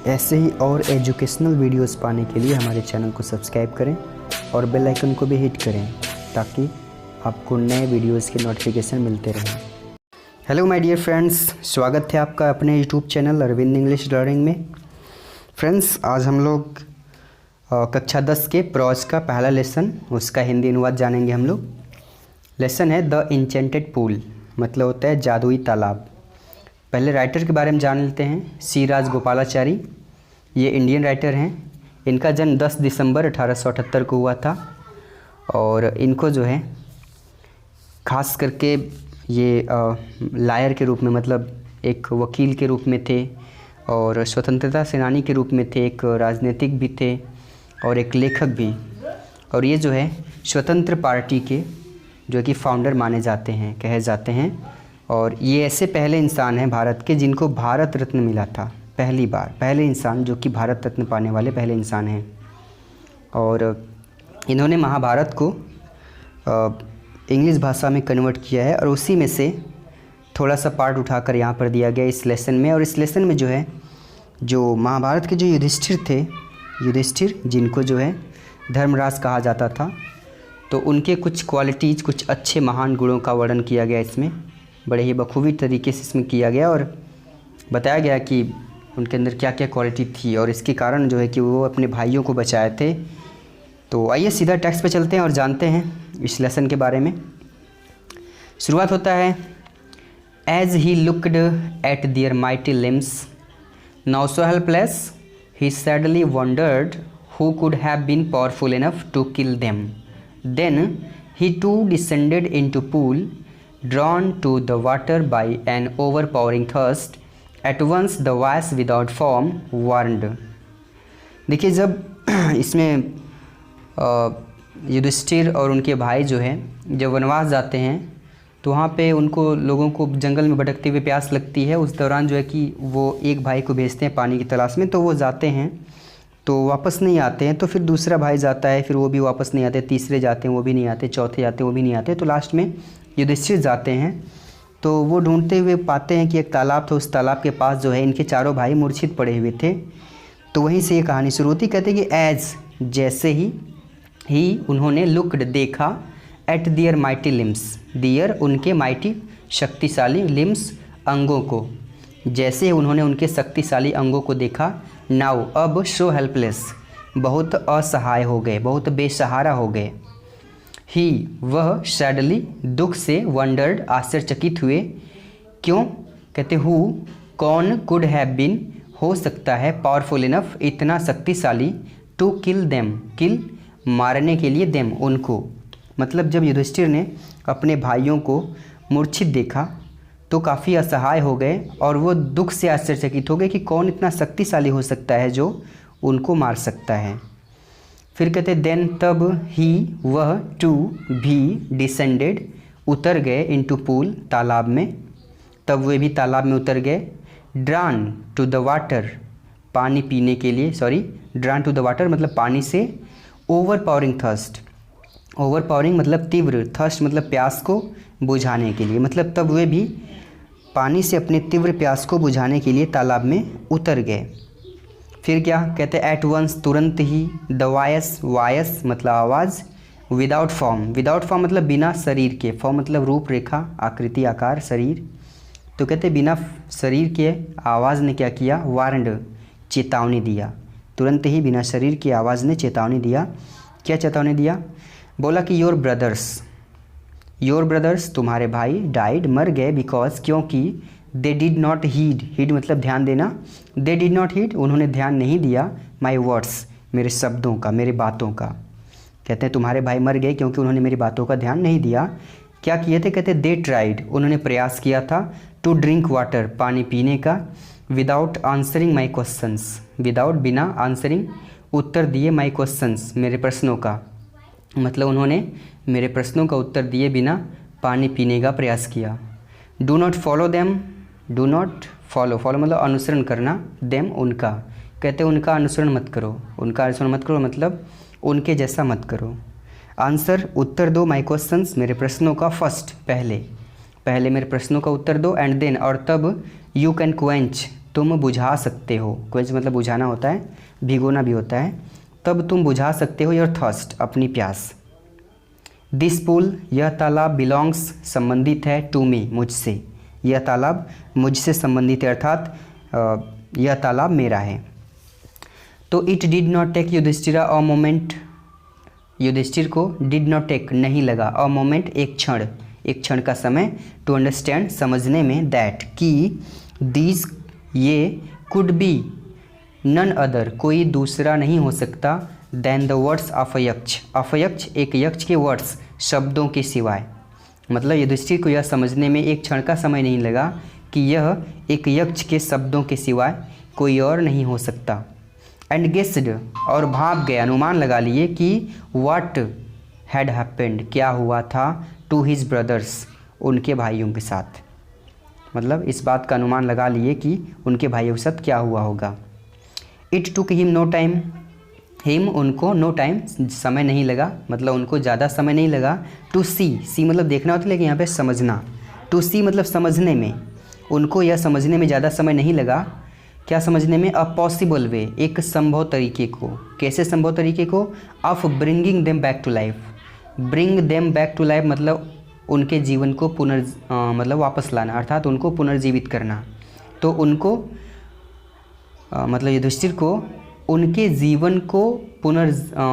ऐसे ही और educational videos पाने के लिए हमारे चैनल को सब्सक्राइब करें और बेल आइकन को भी हिट करें ताकि आपको नए वीडियोस के नोटिफिकेशन मिलते रहें। हेलो माय डियर फ्रेंड्स, स्वागत है आपका अपने YouTube channel Arvind English learning में। फ्रेंड्स, आज हम लोग कक्षा 10 के प्रॉज का पहला लेसन, उसका हिंदी अनुवाद जानेंगे हम लोग। लेसन है द इंचेंटेड पूल, मतलब होता है जादुई तालाब। पहले राइटर के बारे में जान लेते हैं। सी राजगोपालाचारी, ये इंडियन राइटर हैं। इनका जन्म 10 दिसंबर 1878 को हुआ था और इनको जो है खास करके ये लायर के रूप में, मतलब एक वकील के रूप में थे और स्वतंत्रता सेनानी के रूप में थे, एक राजनीतिक भी थे और एक लेखक भी। और ये जो है स्वतंत्र पार्टी के जो कि फाउंडर माने जाते हैं, कहे जाते हैं। और ये ऐसे पहले इंसान हैं भारत के जिनको भारत रत्न मिला था पहली बार, पहले इंसान जो कि भारत रत्न पाने वाले पहले इंसान हैं। और इन्होंने महाभारत को इंग्लिश भाषा में कन्वर्ट किया है और उसी में से थोड़ा सा पार्ट उठाकर यहाँ पर दिया गया इस लेसन में। और इस लेसन में जो है जो महाभारत के जो युधिष्ठिर थे, युधिष्ठिर जिनको जो है धर्मराज कहा जाता था, तो उनके कुछ क्वालिटीज़, कुछ अच्छे महान गुणों का वर्णन किया गया इसमें। बड़े ही बखूबी तरीके से इसमें किया गया और बताया गया कि उनके अंदर क्या क्या क्वालिटी थी और इसके कारण जो है कि वो अपने भाइयों को बचाए थे। तो आइए सीधा टेक्स्ट पे चलते हैं और जानते हैं इस लेसन के बारे में। शुरुआत होता है, as he looked at their mighty limbs now so helpless he sadly wondered who could have been powerful enough to kill them. Then he too descended into pool drawn to the water by an overpowering thirst. At once the voice without form warned. देखिए, जब इसमें युधिष्ठिर और उनके भाई जो हैं जब वनवास जाते हैं तो वहाँ पे उनको लोगों को जंगल में भटकते हुए प्यास लगती है। उस दौरान जो है कि वो एक भाई को भेजते हैं पानी की तलाश में, तो वो जाते हैं तो वापस नहीं आते हैं। तो फिर दूसरा भाई जाता है, फिर वो भी वापस नहीं आते। तीसरे जाते हैं, वो भी नहीं आते। चौथे जाते हैं, वो भी नहीं आते। तो लास्ट में युधिष्ठिर जाते हैं तो वो ढूंढते हुए पाते हैं कि एक तालाब था। उस तालाब के पास जो है इनके चारों भाई मूर्छित पड़े हुए थे। तो वहीं से ये कहानी शुरू होती। कहते हैं कि एज, जैसे ही उन्होंने लुक्ड, देखा, एट दियर माइटी लिम्स, दियर उनके, माइटी शक्तिशाली, लिम्स अंगों को, जैसे ही उन्होंने उनके शक्तिशाली अंगों को देखा, नाउ अब, शो हेल्पलेस, बहुत असहाय हो गए, बहुत बेसहारा हो गए। ही, वह, सैडली, दुख से, वंडर्ड, आश्चर्यचकित हुए। क्यों? कहते हु, कौन, कुड हैव बीन, हो सकता है, पावरफुल इनफ, इतना शक्तिशाली, टू किल देम, किल, मारने के लिए, देम, उनको। मतलब जब युधिष्ठिर ने अपने भाइयों को मूर्छित देखा तो काफ़ी असहाय हो गए और वो दुख से आश्चर्यचकित हो गए कि कौन इतना शक्तिशाली हो सकता है जो उनको मार सकता है। फिर कहते देन, तब, ही, वह, टू, भी, डिसेंडेड, उतर गए, इनटू पूल, तालाब में, तब वे भी तालाब में उतर गए। ड्रान टू द वाटर, पानी पीने के लिए, sorry, drawn to the water मतलब पानी से। Overpowering thirst, overpowering मतलब तीव्र, थर्स्ट मतलब प्यास को बुझाने के लिए, मतलब तब वे भी पानी से अपने तीव्र प्यास को बुझाने के लिए तालाब में उतर गए। फिर क्या कहते हैं, एट वंस, तुरंत ही, द वायस, वायस मतलब आवाज़, विदाउट फॉर्म, विदाउट फॉर्म मतलब बिना शरीर के, फॉर्म मतलब रूप रेखा, आकृति, आकार, शरीर। तो कहते बिना शरीर के आवाज़ ने क्या किया, वारंड, चेतावनी दिया। तुरंत ही बिना शरीर की आवाज़ ने चेतावनी दिया। क्या चेतावनी दिया? बोला कि योर ब्रदर्स, योर ब्रदर्स, तुम्हारे भाई, डाइड, मर गए, बिकॉज, क्योंकि, they did not heed, heed मतलब ध्यान देना, दे डिड नॉट हीड, उन्होंने ध्यान नहीं दिया, माई वर्ड्स, मेरे शब्दों का, मेरे बातों का। कहते हैं तुम्हारे भाई मर गए क्योंकि उन्होंने मेरी बातों का ध्यान नहीं दिया। क्या किए थे? कहते दे ट्राइड, उन्होंने प्रयास किया था, टू ड्रिंक वाटर, पानी पीने का, without answering my questions, without, बिना, आंसरिंग, उत्तर दिए, माई क्वेश्चंस, मेरे प्रश्नों का, मतलब उन्होंने मेरे प्रश्नों का उत्तर दिए बिना पानी पीने का प्रयास किया। Do not follow them, do not follow, follow मतलब अनुसरण करना, देम उनका, कहते उनका अनुसरण मत करो, उनका अनुसरण मत करो मतलब उनके जैसा मत करो। आंसर, उत्तर दो, माई क्वेश्चंस, मेरे प्रश्नों का, फर्स्ट, पहले, पहले मेरे प्रश्नों का उत्तर दो, एंड देन, और तब, यू कैन क्वेंच, तुम बुझा सकते हो, क्वेंच मतलब बुझाना होता है, भिगोना भी होता है, तब तुम बुझा सकते हो योर थर्स्ट, अपनी प्यास। दिस पूल, यह तालाब, बिलोंग्स, संबंधित है, टू मी, मुझसे, यह तालाब मुझसे संबंधित है, अर्थात यह तालाब मेरा है। तो it did not take Yudhishthira a moment, Yudhishthir को डिड नॉट टेक नहीं लगा, अ मोमेंट एक क्षण का समय, टू अंडरस्टैंड समझने में, दैट कि, दीज ये, कुड बी नन अदर कोई दूसरा नहीं हो सकता, then the words of a Yaksha, अफयक्ष एक यक्ष के वर्ड्स शब्दों के सिवाय। मतलब युधिष्ठिर को यह समझने में एक क्षण का समय नहीं लगा कि यह एक यक्ष के शब्दों के सिवाय कोई और नहीं हो सकता। एंड गेस्ड, और भाप गए, अनुमान लगा लिए कि व्हाट हैड हैपेंड, क्या हुआ था, टू हिज ब्रदर्स, उनके भाइयों के साथ। मतलब इस बात का अनुमान लगा लिए कि उनके भाइयों के साथ क्या हुआ होगा। It took him no time, him उनको, नो टाइम समय नहीं लगा, मतलब उनको ज़्यादा समय नहीं लगा, टू सी मतलब देखना होता है, लेकिन यहाँ पे समझना, टू सी मतलब समझने में, उनको यह समझने में ज़्यादा समय नहीं लगा, क्या समझने में, अ पॉसिबल वे, एक संभव तरीके को, कैसे संभव तरीके को, of bringing them back to life, bring them back to life मतलब उनके जीवन को मतलब वापस लाना, अर्थात उनको पुनर्जीवित करना। तो उनको मतलब युधिष्ठिर को उनके जीवन को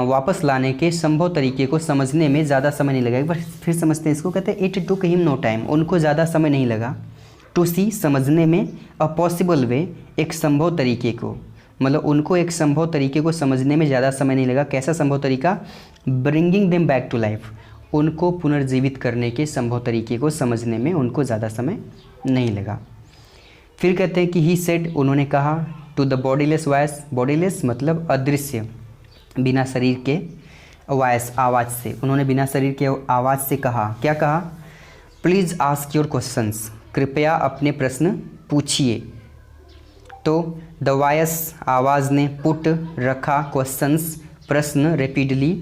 वापस लाने के संभव तरीके को समझने में ज़्यादा समय नहीं लगा। एक बार फिर समझते हैं इसको, कहते हैं it took him no time, उनको ज़्यादा समय नहीं लगा, टू सी समझने में, अ पॉसिबल वे एक संभव तरीके को, मतलब उनको एक संभव तरीके को समझने में ज़्यादा समय नहीं लगा। कैसा संभव तरीका, bringing them back to life, उनको पुनर्जीवित करने के संभव तरीके को समझने में उनको ज़्यादा समय नहीं लगा। फिर कहते हैं कि ही सेड, उन्होंने कहा, to the bodiless voice, bodiless मतलब अदृश्य, बिना शरीर के, वॉइस आवाज़ से, उन्होंने बिना शरीर के आवाज़ से कहा, क्या कहा, प्लीज़ आस्क योर क्वेश्चंस, कृपया अपने प्रश्न पूछिए। तो द वॉइस आवाज़ ने, पुट रखा, क्वेश्चंस प्रश्न, रेपिडली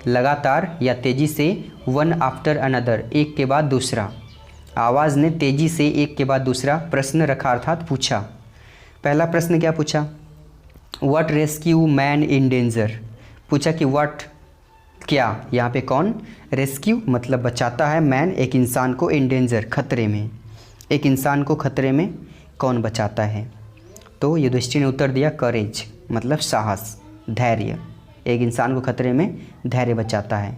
लगातार या तेज़ी से, वन आफ्टर अनदर एक के बाद दूसरा, आवाज़ ने तेज़ी से एक के बाद दूसरा प्रश्न रखा अर्थात पूछा। पहला प्रश्न क्या पूछा, what rescue man in danger, पूछा कि व्हाट क्या, यहाँ पे कौन, रेस्क्यू मतलब बचाता है, मैन एक इंसान को, इन डेंजर खतरे में, एक इंसान को खतरे में कौन बचाता है। तो युधिष्ठिर ने उत्तर दिया, करेज मतलब साहस, धैर्य, एक इंसान को खतरे में धैर्य बचाता है।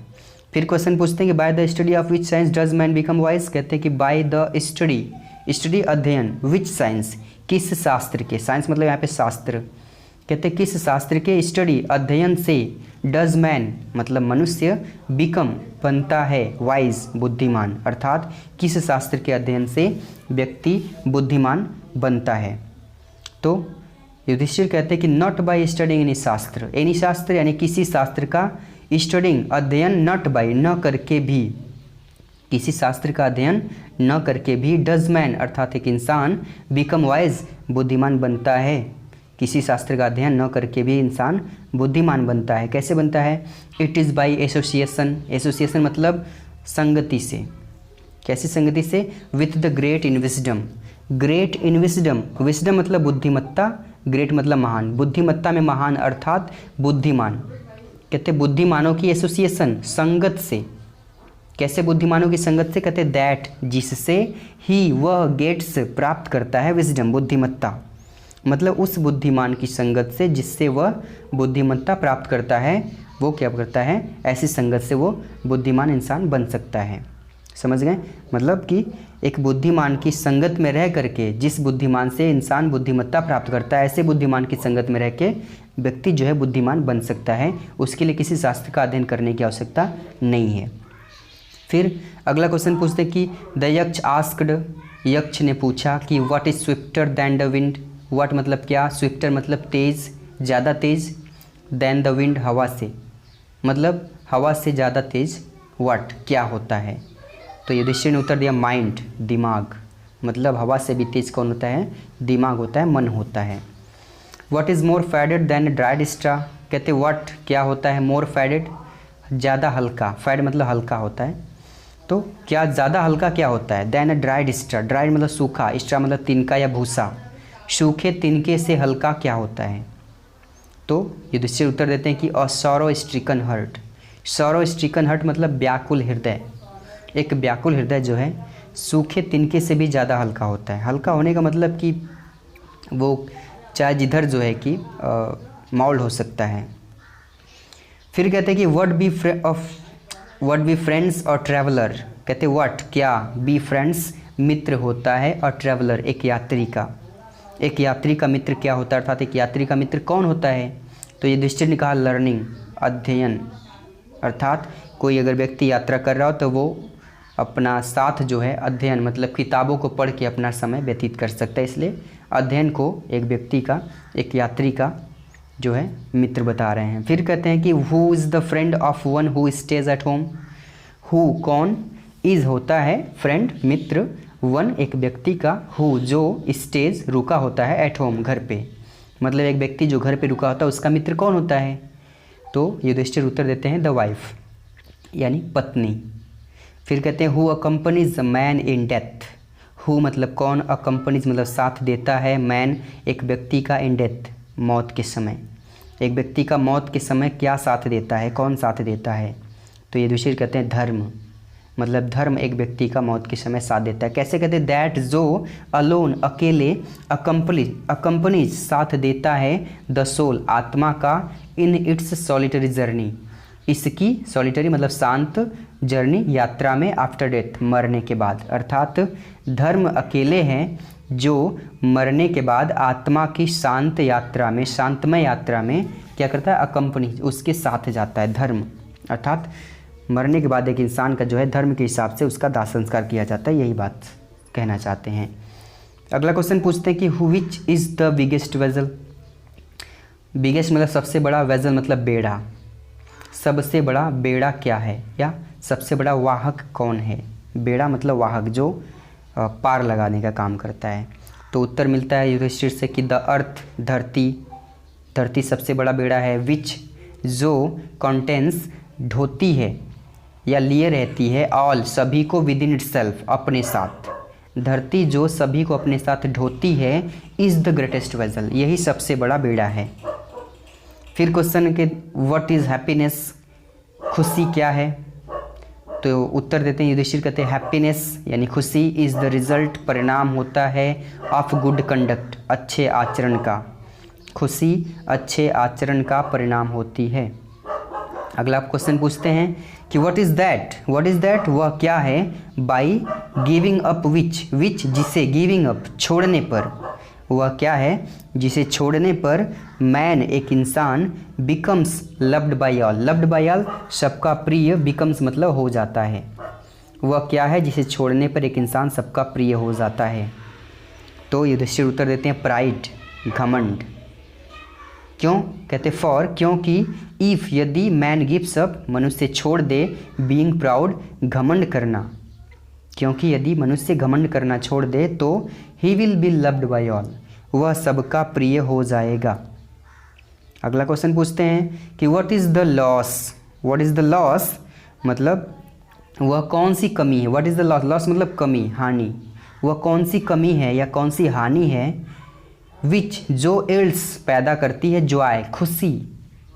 फिर क्वेश्चन पूछते हैं कि by the study of which science does man become wise, कहते हैं कि बाय द स्टडी अध्ययन, विच साइंस किस शास्त्र के, साइंस मतलब यहाँ पे शास्त्र, कहते हैं किस शास्त्र के, स्टडी अध्ययन से, डज मैन मतलब मनुष्य, बिकम बनता है, वाइज बुद्धिमान, अर्थात किस शास्त्र के अध्ययन से व्यक्ति बुद्धिमान बनता है। तो युधिष्ठिर कहते हैं कि नॉट बाय स्टडिंग एनी शास्त्र, एनी शास्त्र यानी किसी शास्त्र का, स्टडिंग अध्ययन, नॉट बाय न करके भी, किसी शास्त्र का अध्ययन न करके भी, डज मैन अर्थात एक इंसान, बिकम वाइज बुद्धिमान बनता है, किसी शास्त्र का अध्ययन न करके भी इंसान बुद्धिमान बनता है। कैसे बनता है, it is by association, association मतलब संगति से, कैसी संगति से, with the great in wisdom, great in wisdom, wisdom मतलब बुद्धिमत्ता, ग्रेट मतलब महान, बुद्धिमत्ता में महान अर्थात बुद्धिमान, कहते बुद्धिमानों की एसोसिएशन संगत से, कैसे बुद्धिमानों की संगत से, कहते दैट जिससे, ही वह, गेट्स प्राप्त करता है, विजडम बुद्धिमत्ता, मतलब उस बुद्धिमान की संगत से जिससे वह बुद्धिमत्ता प्राप्त करता है, वो क्या करता है, ऐसी संगत से वो बुद्धिमान इंसान बन सकता है। समझ गए, मतलब कि एक बुद्धिमान की संगत में रह करके जिस बुद्धिमान से इंसान बुद्धिमत्ता प्राप्त करता है, ऐसे बुद्धिमान की संगत में रह के व्यक्ति जो है बुद्धिमान बन सकता है, उसके लिए किसी शास्त्र का अध्ययन करने की आवश्यकता नहीं है। फिर अगला क्वेश्चन पूछते कि द यक्ष आस्क्ड, यक्ष ने पूछा कि what is swifter than the wind, what मतलब क्या, स्विफ्टर मतलब तेज़, ज़्यादा तेज़, दैन द विंड हवा से, मतलब हवा से ज़्यादा तेज़, व्हाट क्या होता है। तो युधिष्ठिर ने उत्तर दिया माइंड दिमाग, मतलब हवा से भी तेज़ कौन होता है, दिमाग होता है, मन होता है। What is more faded than dried straw, कहते व्हाट क्या होता है, मोर फैडेड ज़्यादा हल्का, फैड मतलब हल्का होता है, तो क्या ज़्यादा हल्का क्या होता है, दैन ड्राइड स्ट्रा, ड्राइड मतलब सूखा, स्ट्रा मतलब तिनका या भूसा, सूखे तिनके से हल्का क्या होता है? तो युधिष्ठिर उत्तर देते हैं कि a sorrow stricken heart. Sorrow stricken heart मतलब व्याकुल हृदय। एक व्याकुल हृदय जो है सूखे तिनके से भी ज़्यादा हल्का होता है। हल्का होने का मतलब कि वो चाहे जिधर जो है कि मौल्ड हो सकता है। फिर कहते हैं कि वट बी फ्रेंड्स और ट्रैवलर। कहते हैं वट क्या, बी फ्रेंड्स मित्र होता है, और ट्रैवलर एक यात्री का। एक यात्री का मित्र क्या होता है, अर्थात एक यात्री का मित्र कौन होता है? तो युधिष्ठिर ने कहा लर्निंग, अध्ययन। अर्थात कोई अगर व्यक्ति यात्रा कर रहा हो तो वो अपना साथ जो है अध्ययन मतलब किताबों को पढ़ के अपना समय व्यतीत कर सकता है। इसलिए अध्ययन को एक व्यक्ति का, एक यात्री का जो है मित्र बता रहे हैं। फिर कहते हैं कि who is the friend of one who stays at home. Who कौन, इज़ होता है फ्रेंड मित्र, वन एक व्यक्ति का, हु जो स्टेज रुका होता है, एट होम घर पे। मतलब एक व्यक्ति जो घर पे रुका होता है उसका मित्र कौन होता है? तो युधिष्ठिर उत्तर देते हैं द वाइफ यानी पत्नी। फिर कहते हैं who accompanies man in death. Who मतलब कौन, अकम्पनीज मतलब साथ देता है, मैन एक व्यक्ति का, इन डेथ मौत के समय। एक व्यक्ति का मौत के समय क्या साथ देता है, कौन साथ देता है? तो युधिष्ठिर कहते हैं धर्म। मतलब धर्म एक व्यक्ति का मौत के समय साथ देता है। कैसे कहते हैं? दैट जो अलोन अकेले, अकम्पनीज साथ देता है, द सोल आत्मा का, इन इट्स सॉलिटरी जर्नी इसकी, सॉलिटरी मतलब शांत, जर्नी यात्रा में, आफ्टर डेथ मरने के बाद। अर्थात धर्म अकेले हैं जो मरने के बाद आत्मा की शांत यात्रा में, शांतमय यात्रा में क्या करता है? अकम्पनी उसके साथ जाता है धर्म। अर्थात मरने के बाद एक इंसान का जो है धर्म के हिसाब से उसका दाह संस्कार किया जाता है, यही बात कहना चाहते हैं। अगला क्वेश्चन पूछते हैं कि which is the biggest vessel. Biggest मतलब सबसे बड़ा, वेजल मतलब बेड़ा। सबसे बड़ा बेड़ा क्या है, या सबसे बड़ा वाहक कौन है? बेड़ा मतलब वाहक जो पार लगाने का काम करता है। तो उत्तर मिलता है युधिष्ठिर से कि द अर्थ धरती, धरती सबसे बड़ा बेड़ा है। विच जो कंटेंस ढोती है या लिए रहती है, ऑल सभी को, विद इन इटसेल्फ अपने साथ। धरती जो सभी को अपने साथ ढोती है, इज़ द ग्रेटेस्ट वेजल यही सबसे बड़ा बेड़ा है। फिर क्वेश्चन के व्हाट इज़ हैप्पीनेस, खुशी क्या है? तो उत्तर देते हैं युधिष्ठिर कहते हैं हैप्पीनेस यानी खुशी, इज़ द रिजल्ट परिणाम होता है, ऑफ गुड कंडक्ट अच्छे आचरण का। खुशी अच्छे आचरण का परिणाम होती है। अगला क्वेश्चन पूछते हैं कि व्हाट इज़ दैट वह क्या है, बाई गिविंग अप विच, जिसे, गिविंग अप छोड़ने पर, वह क्या है जिसे छोड़ने पर, मैन एक इंसान, बिकम्स लव्ड बाय ऑल सबका प्रिय, बिकम्स मतलब हो जाता है। वह क्या है जिसे छोड़ने पर एक इंसान सबका प्रिय हो जाता है? तो युधिष्ठिर उत्तर देते हैं प्राइड घमंड। क्यों? कहते फॉर क्योंकि, इफ़ यदि, मैन गिव्स अप मनुष्य छोड़ दे, बीइंग प्राउड घमंड करना, क्योंकि यदि मनुष्य घमंड करना छोड़ दे तो he will be loved by all वह सबका प्रिय हो जाएगा। अगला क्वेश्चन पूछते हैं कि व्हाट इज़ द लॉस मतलब वह कौन सी कमी है। What is the loss, loss मतलब कमी, हानि। वह कौन सी कमी है या कौन सी हानि है, विच जो एल्स पैदा करती है, जॉय खुशी,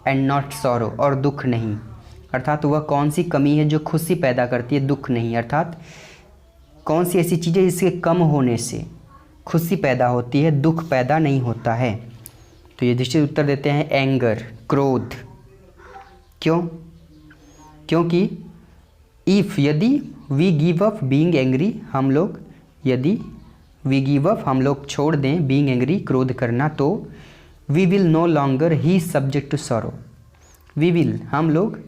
एंड नॉट सॉरो और दुख नहीं। अर्थात वह कौन सी कमी है जो खुशी पैदा करती है, दुख नहीं। अर्थात कौन सी ऐसी चीज़ें जिसके कम होने से खुशी पैदा होती है, दुख पैदा नहीं होता है? तो युधिष्ठिर उत्तर देते हैं एंगर क्रोध। क्यों? क्योंकि इफ़ यदि, we give up being angry हम लोग, यदि वी गिव अप हम लोग छोड़ दें, बीइंग एंग्री क्रोध करना, तो we will no longer he subject to sorrow. We will हम लोग,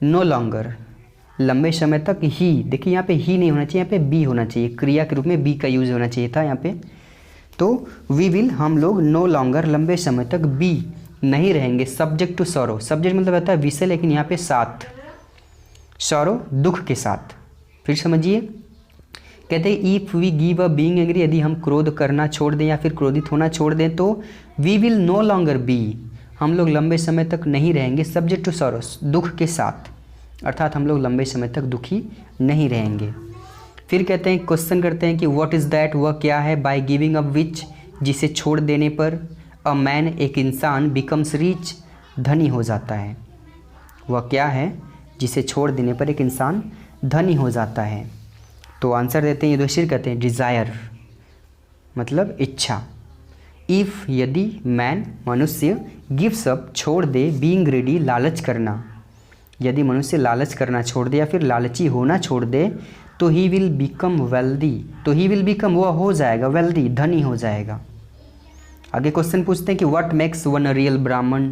नो लॉन्गर लंबे समय तक, ही देखिए यहाँ पे ही नहीं होना चाहिए, यहाँ पे बी होना चाहिए, क्रिया के रूप में बी का यूज होना चाहिए था यहाँ पे। तो वी विल हम लोग, नो लॉन्गर लंबे समय तक, बी नहीं रहेंगे, सब्जेक्ट टू सॉरो। सब्जेक्ट मतलब रहता है विषय, लेकिन यहाँ पे साथ, सॉरो दुख के साथ। फिर समझिए, कहते हैं if we give a being angry यदि हम क्रोध करना छोड़ दें या फिर क्रोधित होना छोड़ दें, तो we will no longer be हम लोग लंबे समय तक नहीं रहेंगे, सब्जेक्ट टू सॉरो दुख के साथ। अर्थात हम लोग लंबे समय तक दुखी नहीं रहेंगे। फिर कहते हैं, क्वेश्चन करते हैं कि व्हाट इज़ दैट वह क्या है, बाय गिविंग अप विच जिसे छोड़ देने पर अ मैन एक इंसान बिकम्स रिच धनी हो जाता है। वह क्या है जिसे छोड़ देने पर एक इंसान धनी हो जाता है? तो आंसर देते हैं युधिष्ठिर, कहते हैं डिज़ायर, मतलब इच्छा। इफ़ यदि मैन मनुष्य गिव्स अप छोड़ दे बीइंग ग्रीडी लालच करना, यदि मनुष्य लालच करना छोड़ दे या फिर लालची होना छोड़ दे तो ही विल बिकम वेल्दी, तो ही विल बिकम वह हो जाएगा वेल्दी, धनी हो जाएगा। आगे क्वेश्चन पूछते हैं कि what makes one a real ब्राह्मण।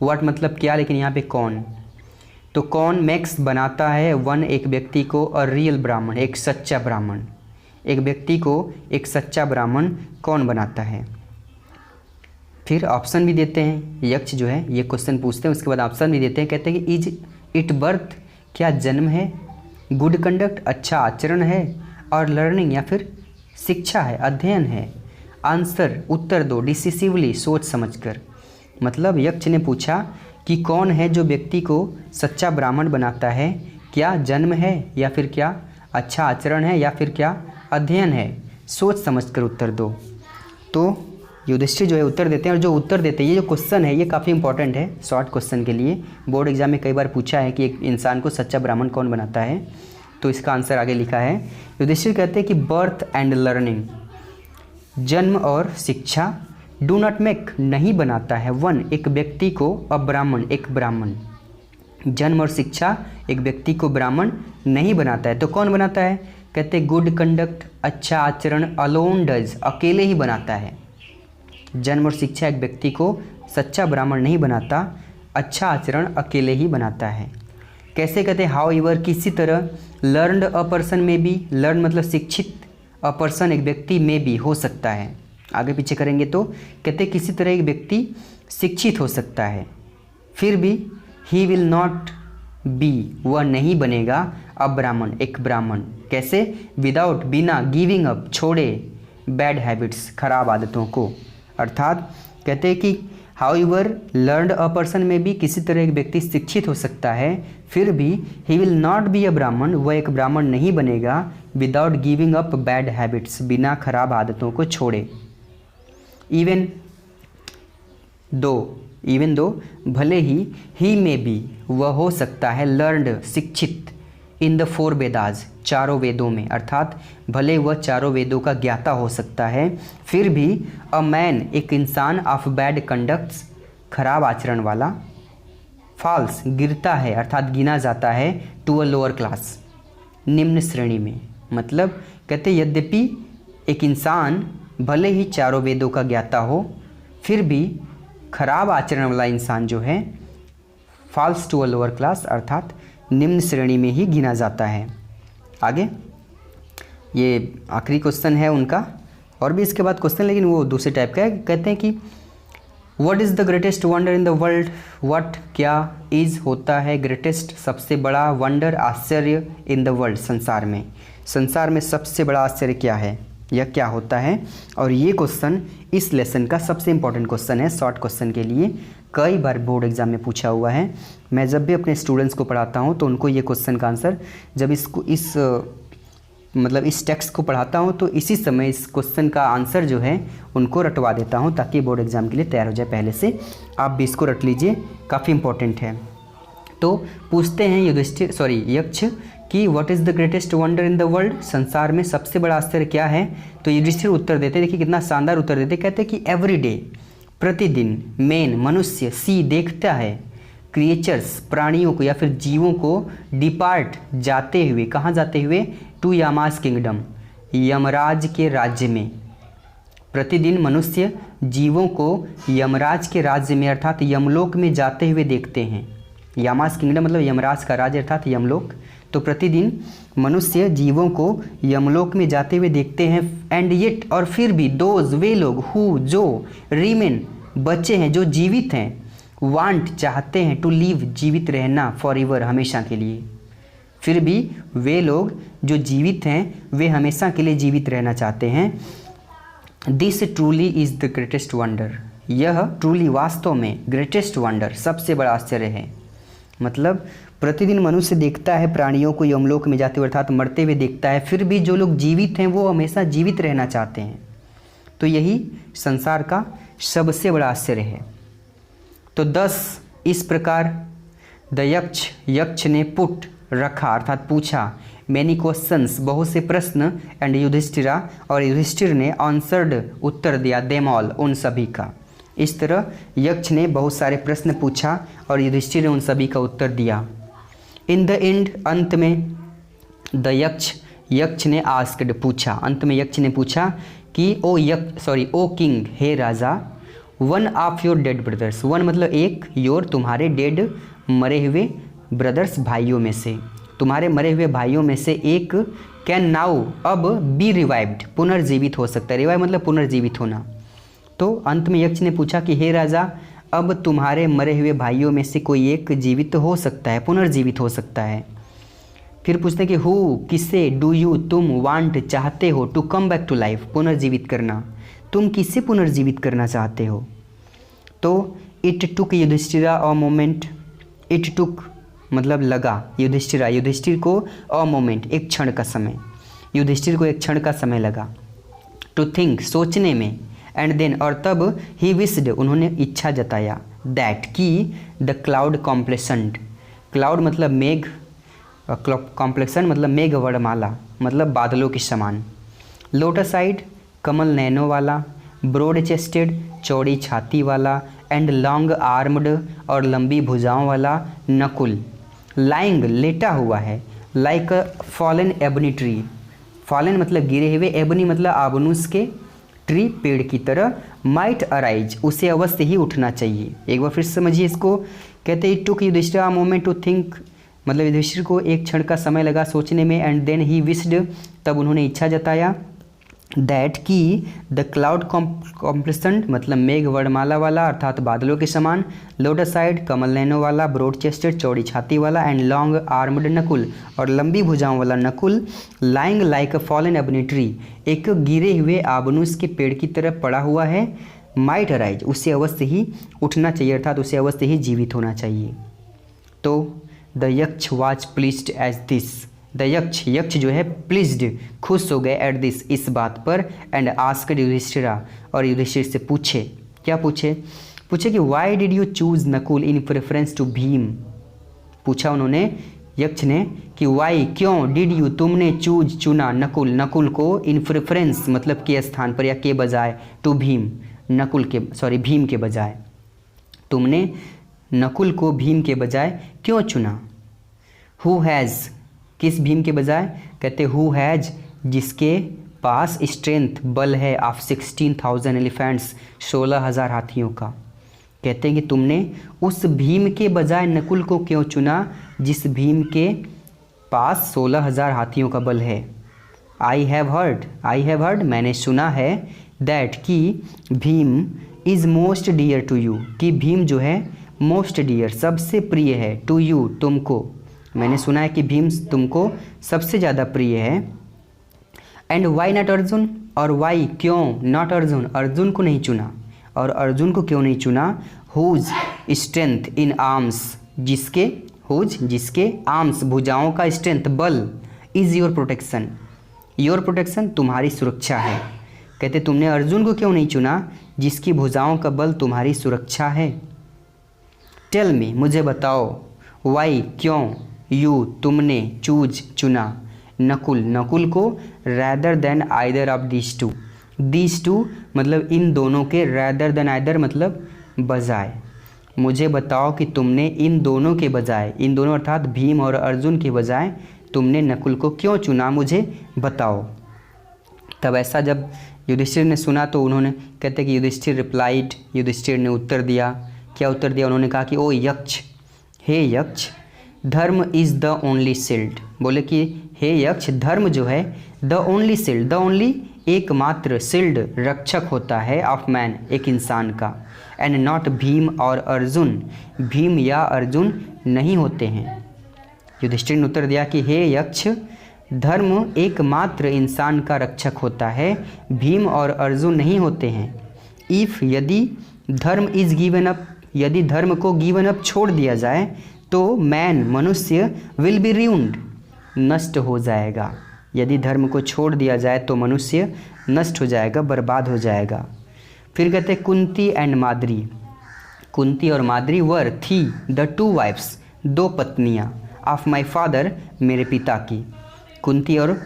व्हाट मतलब क्या, लेकिन यहाँ पे कौन, तो कौन मेक्स बनाता है वन एक व्यक्ति को अ रियल ब्राह्मण, एक सच्चा ब्राह्मण। एक व्यक्ति को एक सच्चा ब्राह्मण कौन बनाता है? फिर ऑप्शन भी देते हैं, यक्ष जो है ये क्वेश्चन पूछते हैं, उसके बाद ऑप्शन भी देते हैं। कहते हैं कि इज इट बर्थ, क्या जन्म है, गुड कंडक्ट अच्छा आचरण है, और लर्निंग या फिर शिक्षा है, अध्ययन है। आंसर उत्तर दो डिसिसिवली, सोच समझकर। मतलब यक्ष ने पूछा कि कौन है जो व्यक्ति को सच्चा ब्राह्मण बनाता है, क्या जन्म है या फिर क्या अच्छा आचरण है या फिर क्या अध्ययन है, सोच समझकर उत्तर दो। तो युधिष्ठिर जो है उत्तर देते हैं, और जो उत्तर देते हैं, ये जो क्वेश्चन है ये काफ़ी इंपॉर्टेंट है शॉर्ट क्वेश्चन के लिए। बोर्ड एग्जाम में कई बार पूछा है कि एक इंसान को सच्चा ब्राह्मण कौन बनाता है, तो इसका आंसर आगे लिखा है। युधिष्ठिर कहते हैं कि बर्थ एंड लर्निंग, जन्म और शिक्षा, डू नॉट मेक नहीं बनाता है वन एक व्यक्ति को अ ब्राह्मण एक ब्राह्मण। जन्म और शिक्षा एक व्यक्ति को ब्राह्मण नहीं बनाता है, तो कौन बनाता है? कहते गुड कंडक्ट अच्छा आचरण अलोन डज, अकेले ही बनाता है। जन्म और शिक्षा एक व्यक्ति को सच्चा ब्राह्मण नहीं बनाता, अच्छा आचरण अकेले ही बनाता है। कैसे? कहते हैं हाउ एवर, किसी तरह, लर्नड अ पर्सन में भी, लर्न मतलब शिक्षित, अ पर्सन एक व्यक्ति में भी हो सकता है। आगे पीछे करेंगे तो कहते किसी तरह एक व्यक्ति शिक्षित हो सकता है, फिर भी ही विल नॉट बी, वह नहीं बनेगा अ ब्राह्मण एक ब्राह्मण। कैसे? विदाउट बिना, गिविंग अप छोड़े, बैड हैबिट्स खराब आदतों को। अर्थात कहते हैं कि how ever learned a person में भी किसी तरह एक व्यक्ति शिक्षित हो सकता है, फिर भी he will not be a ब्राह्मण, वह एक ब्राह्मण नहीं बनेगा without giving up bad habits, बिना खराब आदतों को छोड़े। इवन दो भले ही में भी वह हो सकता है लर्नड शिक्षित इन द 4 वेदास, चारों वेदों में, अर्थात भले वह चारों वेदों का ज्ञाता हो सकता है, फिर भी अ मैन एक इंसान ऑफ बैड कंडक्ट्स खराब आचरण वाला, फॉल्स गिरता है अर्थात गिना जाता है, टू अ लोअर क्लास निम्न श्रेणी में। मतलब कहते यद्यपि एक इंसान भले ही चारों वेदों का ज्ञाता हो, फिर भी खराब आचरण वाला इंसान जो है falls to a lower class अर्थात निम्न श्रेणी में ही गिना जाता है। आगे ये आखिरी क्वेश्चन है उनका, और भी इसके बाद क्वेश्चन, लेकिन वो दूसरे टाइप का है। कहते हैं कि what is the greatest wonder in the world. What क्या, इज़ होता है, ग्रेटेस्ट सबसे बड़ा, वंडर आश्चर्य, इन द वर्ल्ड संसार में, संसार में सबसे बड़ा आश्चर्य क्या है, यह क्या होता है। और ये क्वेश्चन इस लेसन का सबसे इंपॉर्टेंट क्वेश्चन है शॉर्ट क्वेश्चन के लिए, कई बार बोर्ड एग्जाम में पूछा हुआ है। मैं जब भी अपने स्टूडेंट्स को पढ़ाता हूँ तो उनको ये क्वेश्चन का आंसर, जब इस टेक्स्ट को पढ़ाता हूँ तो इसी समय इस क्वेश्चन का आंसर जो है उनको रटवा देता हूँ, ताकि बोर्ड एग्जाम के लिए तैयार हो जाए पहले से। आप भी इसको रट लीजिए, काफ़ी इंपॉर्टेंट है। तो पूछते हैं यक्ष कि what is the greatest wonder in the world, संसार में सबसे बड़ा आश्चर्य क्या है। तो युधिष्ठिर उत्तर देते, देखिए कितना शानदार उत्तर देते। कहते हैं कि एवरी डे प्रतिदिन, मेन मनुष्य, सी देखता है, क्रिएचर्स प्राणियों को या फिर जीवों को, डिपार्ट जाते हुए, कहाँ जाते हुए, टू यमास किंगडम यमराज के राज्य में। प्रतिदिन मनुष्य जीवों को यमराज के राज्य में अर्थात यमलोक में जाते हुए देखते हैं। यमास किंगडम मतलब यमराज का राज्य अर्थात यमलोक। तो प्रतिदिन मनुष्य जीवों को यमलोक में जाते हुए देखते हैं। एंड येट और फिर भी, दोज वे लोग, हु जो, रिमेन बचे हैं, जो जीवित हैं, वांट चाहते हैं, टू लिव जीवित रहना, फॉर एवर हमेशा के लिए। फिर भी वे लोग जो जीवित हैं वे हमेशा के लिए जीवित रहना चाहते हैं। This truly is the greatest wonder, यह ट्रूली वास्तव में ग्रेटेस्ट वंडर सबसे बड़ा आश्चर्य है। मतलब प्रतिदिन मनुष्य देखता है प्राणियों को यमलोक में जाते हुए अर्थात मरते हुए देखता है, फिर भी जो लोग जीवित हैं वो हमेशा जीवित रहना चाहते हैं। तो यही संसार का सबसे बड़ा आश्चर्य है। तो 10 इस प्रकार द यक्ष ने पुट रखा अर्थात पूछा, मैनी क्वेश्चंस बहुत से प्रश्न, एंड युधिष्ठिरा और युधिष्ठिर ने आंसर्ड उत्तर दिया, देम ऑल उन सभी का। इस तरह यक्ष ने बहुत सारे प्रश्न पूछा और युधिष्ठिर ने उन सभी का उत्तर दिया। इन द एंड अंत में द यक्ष ने आस्क्ड पूछा, अंत में यक्ष ने पूछा कि ओ किंग हे राजा, one of your dead brothers, one मतलब एक, योर तुम्हारे, डेड मरे हुए, ब्रदर्स भाइयों में से, तुम्हारे मरे हुए भाइयों में से एक, कैन नाउ अब बी रिवाइव्ड पुनर्जीवित हो सकता है। रिवाइव मतलब पुनर्जीवित होना। तो अंत में यक्ष ने पूछा कि हे राजा, अब तुम्हारे मरे हुए भाइयों में से कोई एक जीवित हो सकता है, पुनर्जीवित हो सकता है। फिर पूछते कि हु किससे, डू यू तुम, वांट चाहते हो, to come back to life पुनर्जीवित करना, तुम किससे पुनर्जीवित करना चाहते हो। तो it took Yudhishthira a moment, it took मतलब लगा, युधिष्ठिर को अ मोमेंट एक क्षण का समय, युधिष्ठिर को एक क्षण का समय लगा, टू थिंक सोचने में, एंड देन और तब ही विस्ड उन्होंने इच्छा जताया, दैट की द क्लाउड कॉम्प्लेसेंट, क्लाउड मतलब मेघ, कॉम्प्लेक्सन मतलब मेघ वर्णमाला मतलब बादलों के समान, लोटस आइड कमल नैनों वाला, ब्रॉड चेस्टेड चौड़ी छाती वाला, एंड लॉन्ग आर्म्ड और लंबी भुजाओं वाला, नकुल लाइंग लेटा हुआ है, लाइक अ फॉलन एबनी ट्री, फॉलन मतलब गिरे हुए, एबनी मतलब आबनूस के, ट्री पेड़ की तरह, माइट अराइज उसे अवश्य ही उठना चाहिए। एक बार फिर समझिए इसको, कहते हैं took Yudhishthir a moment to think, मतलब युधिष्ठिर को एक क्षण का समय लगा सोचने में, एंड देन ही विस्ड तब उन्होंने इच्छा जताया, दैट की द क्लाउड कॉम्प्लेसेंट मतलब मेघ वर्णमाला वाला अर्थात बादलों के समान, लोटस साइड कमल नैनों वाला, ब्रॉड चेस्टेड चौड़ी छाती वाला, एंड लॉन्ग आर्म्ड नकुल और लंबी भुजाओं वाला नकुल, लाइंग लाइक अ फॉलन एबनी ट्री एक गिरे हुए आबनूस के पेड़ की तरह पड़ा हुआ है, माइट अराइज उसे अवश्य ही उठना चाहिए अर्थात उसे अवश्य ही जीवित होना चाहिए। तो the Yaksha was pleased as this, the Yaksha जो है प्लीज्ड खुश हो गए एट दिस इस बात पर, एंड आस्क्ड युधिष्ठिरा और युधिष्ठिर से पूछे, क्या पूछे कि why did you choose Nakul in preference to Bhim, पूछा उन्होंने यक्ष ने कि वाई क्यों, डिड यू तुमने, चूज चुना, नकुल को इन प्रेफरेंस मतलब के स्थान पर या के बजाय, टू भीम भीम के बजाय, तुमने नकुल को भीम के बजाय क्यों चुना। हु हैज़ किस भीम के बजाय, कहते हु हैज़ जिसके पास स्ट्रेंथ बल है, ऑफ 16,000 एलिफेंट्स 16,000 हाथियों का, कहते हैं कि तुमने उस भीम के बजाय नकुल को क्यों चुना जिस भीम के पास 16,000 हाथियों का बल है। आई हैव हर्ड मैंने सुना है, दैट कि Bhim is most dear to you कि भीम जो है मोस्ट डियर सबसे प्रिय है, टू यू तुमको, मैंने सुना है कि भीम तुमको सबसे ज़्यादा प्रिय है। एंड वाई नॉट अर्जुन और वाई क्यों नॉट अर्जुन अर्जुन को नहीं चुना और अर्जुन को क्यों नहीं चुना, हुज स्ट्रेंथ इन आर्म्स जिसके आर्म्स भुजाओं का स्ट्रेंथ बल, इज़ योर प्रोटेक्शन तुम्हारी सुरक्षा है। कहते तुमने अर्जुन को क्यों नहीं चुना जिसकी भुजाओं का बल तुम्हारी सुरक्षा है। टेल मी मुझे बताओ, वाई क्यों, यू तुमने, चूज चुना, नकुल को, rather than either of these two मतलब इन दोनों के, रैदर देन आइदर मतलब बजाय, मुझे बताओ कि तुमने इन दोनों के बजाय, इन दोनों अर्थात भीम और अर्जुन के बजाय तुमने नकुल को क्यों चुना मुझे बताओ। तब ऐसा जब युधिष्ठिर ने सुना तो उन्होंने, कहते कि युधिष्ठिर ने उत्तर दिया, क्या उत्तर दिया, उन्होंने कहा कि ओ यक्ष, हे यक्ष, धर्म इज़ द ओनली शील्ड, बोले कि हे यक्ष धर्म जो है, द ओनली एकमात्र शील्ड रक्षक होता है ऑफ मैन एक इंसान का, एंड नॉट भीम और अर्जुन, भीम या अर्जुन नहीं होते हैं। युधिष्ठिर ने उत्तर दिया कि हे यक्ष धर्म एकमात्र इंसान का रक्षक होता है, भीम और अर्जुन नहीं होते हैं। इफ़ यदि धर्म इज़ गिवन अप, यदि धर्म को गिवन अप छोड़ दिया जाए तो मैन मनुष्य विल बी ruined नष्ट हो जाएगा, यदि धर्म को छोड़ दिया जाए तो मनुष्य नष्ट हो जाएगा, बर्बाद हो जाएगा। फिर कहते हैं कुंती एंड माद्री। कुंती और माद्री वर थी द टू वाइफ्स, दो पत्नियाँ, ऑफ माई फादर, मेरे पिता की। कुंती और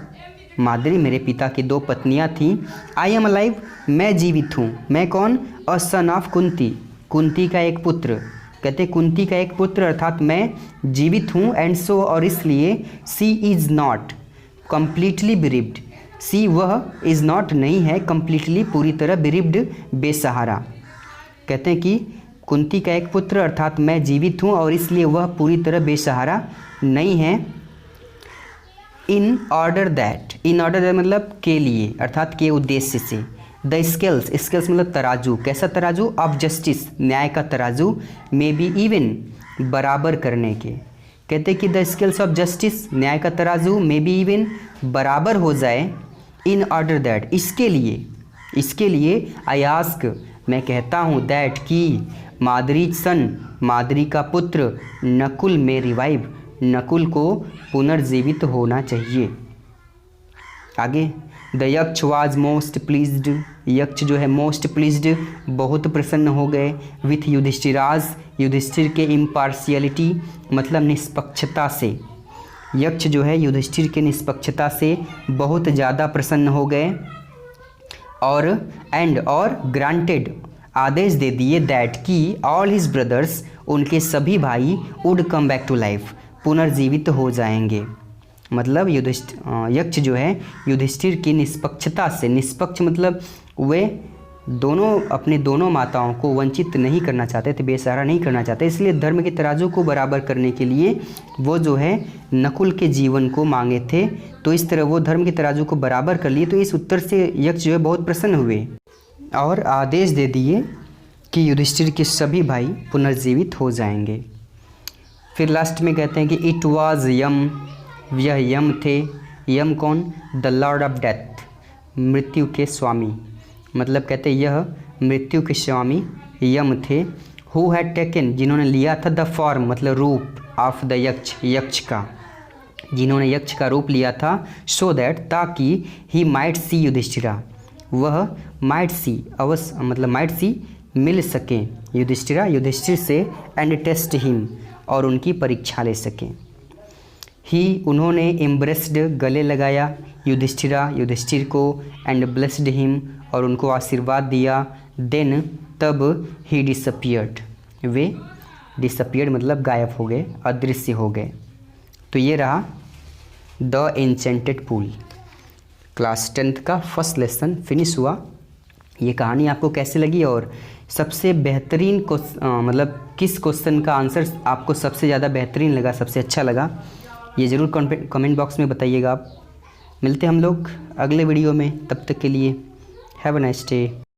माद्री मेरे पिता की दो पत्नियाँ थीं। आई एम अलाइव, मैं जीवित हूँ। मैं कौन? अ सन ऑफ कुंती, कुंती का एक पुत्र। कहते कुंती का एक पुत्र अर्थात मैं जीवित हूँ। एंड सो, और इसलिए, सी इज़ नॉट कम्प्लीटली बिरिव्ड, सी वह, इज़ नॉट नहीं है, कम्प्लीटली पूरी तरह, बिरिव्ड बेसहारा। कहते हैं कि कुंती का एक पुत्र अर्थात मैं जीवित हूँ और इसलिए वह पूरी तरह बेसहारा नहीं है। In order that, in order that मतलब के लिए अर्थात के उद्देश्य से। द स्केल्स, स्केल्स मतलब तराजू, कैसा तराजू? ऑफ जस्टिस, न्याय का तराजू, मे बी इवन, बराबर करने के। कहते कि द स्केल्स ऑफ जस्टिस, न्याय का तराजू, मे बी इवन, बराबर हो जाए। इन ऑर्डर दैट, इसके लिए आई आस्क, मैं कहता हूँ, दैट की, माद्री सन, माद्री का पुत्र, नकुल में रिवाइव, नकुल को पुनर्जीवित होना चाहिए। आगे, the Yaksha was most pleased, यक्ष जो है मोस्ट प्लीज्ड, बहुत प्रसन्न हो गए। विथ युधिष्ठिराज, युधिष्ठिर के इम्पार्शियलिटी मतलब निष्पक्षता से। यक्ष जो है युधिष्ठिर के निष्पक्षता से बहुत ज़्यादा प्रसन्न हो गए। और ग्रांटेड, आदेश दे दिए, दैट की, ऑल हिज ब्रदर्स, उनके सभी भाई, would come back to life, पुनर्जीवित हो जाएंगे। मतलब यक्ष जो है युधिष्ठिर की निष्पक्षता से, निष्पक्ष मतलब वे दोनों अपने दोनों माताओं को वंचित नहीं करना चाहते थे, बेसहारा नहीं करना चाहते, इसलिए धर्म के तराजू को बराबर करने के लिए वो जो है नकुल के जीवन को मांगे थे। तो इस तरह वो धर्म के तराजू को बराबर कर लिए। तो इस उत्तर से यक्ष जो है बहुत प्रसन्न हुए और आदेश दे दिए कि युधिष्ठिर के सभी भाई पुनर्जीवित हो जाएंगे। फिर लास्ट में कहते हैं कि इट वाज यम, यह यम थे। यम कौन? द लॉर्ड ऑफ डेथ, मृत्यु के स्वामी। मतलब कहते हैं यह मृत्यु के स्वामी यम थे। हु हैड टेकन, जिन्होंने लिया था, द फॉर्म मतलब रूप, ऑफ द यक्ष, यक्ष का, जिन्होंने यक्ष का रूप लिया था। सो दैट, ताकि, ही माइट सी युधिष्ठिरा, वह माइट सी, अवश्य मतलब माइट सी, मिल सकें युधिष्ठिरा, युधिष्ठिर से, एंड टेस्ट हिम, और उनकी परीक्षा ले सकें। ही, उन्होंने, एम्ब्रेस्ड, गले लगाया, युधिष्ठिरा, युधिष्ठिर को, एंड ब्लेस्ड हिम, और उनको आशीर्वाद दिया। देन, तब, ही डिसअपियर्ड, वे डिसअपियर्ड मतलब गायब हो गए, अदृश्य हो गए। तो ये रहा the enchanted pool. Class 10th का फर्स्ट लेसन फिनिश हुआ। ये कहानी आपको कैसे लगी और सबसे बेहतरीन मतलब किस क्वेश्चन का आंसर आपको सबसे ज़्यादा बेहतरीन लगा, सबसे अच्छा लगा, ये ज़रूर कमेंट बॉक्स में बताइएगा आप। मिलते हैं हम लोग अगले वीडियो में, तब तक के लिए हैव अ नाइस डे।